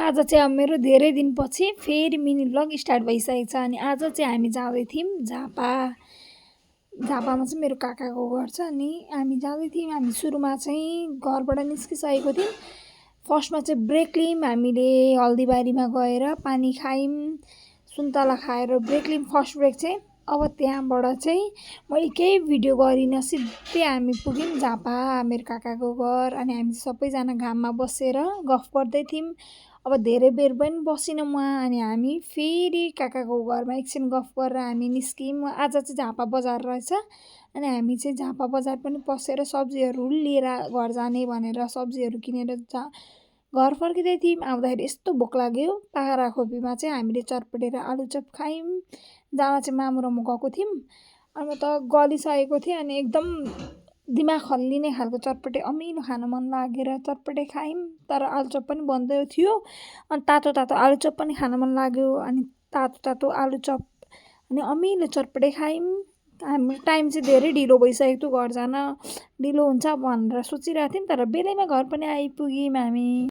आज चाहिँ अब मेरो धेरै दिनपछि फेरि मिनी भ्लग स्टार्ट भइसकेको छ अनि आज चाहिँ हामी जाँदै थियौँ झापा। झापामा चाहिँ मेरो काकाको घर छ अनि हामी जाँदै थियौँ। हामी सुरुमा चाहिँ घरबाट निस्किसकेको थियौँ। फर्स्टमा चाहिँ ब्रेक लियौँ हामीले हल्दीबारीमा गएर पानी खायौँ, सुन्तला खाएर ब्रेक लियौँ फर्स्ट ब्रेक चाहिँ। अब त्यहाँबाट चाहिँ मैले केही भिडियो गरिनँ, सिधै हामी पुग्यौँ झापा मेरो काकाको घर। अनि हामी सबैजना घाममा बसेर गफ गर्दै थियौँ। अब धेरै बेर पनि बसिनँ वहाँ अनि हामी फेरि काकाको घरमा एकछिन गफ गरेर हामी निस्क्यौँ। आज चाहिँ झापा बजार रहेछ अनि हामी चाहिँ झापा बजार पनि पसेर सब्जीहरू लिएर घर जाने भनेर सब्जीहरू किनेर घर फर्किँदै थियौँ। आउँदाखेरि यस्तो भोक लाग्यो। पाखराखोपीमा चाहिँ हामीले चटपटेर आलुचप खायौँ। जहाँ चाहिँ मामु र म गएको थियौँ अनि म त गलिसकेको थिएँ अनि एकदम दिमाग हल्लिने खालको चटपटे अमिलो खान मन लागेर चटपटे खायौँ। तर आलुचप पनि बन्दै थियो अनि तातो तातो आलुचप पनि खान मन लाग्यो अनि तातो तातो आलुचप अनि अमिलो चटपटे खायौँ। हाम्रो टाइम चाहिँ धेरै ढिलो भइसकेको थियो, घर जान ढिलो हुन्छ भनेर सोचिरहेको थियौँ तर बेलैमा घर पनि आइपुग्यौँ हामी।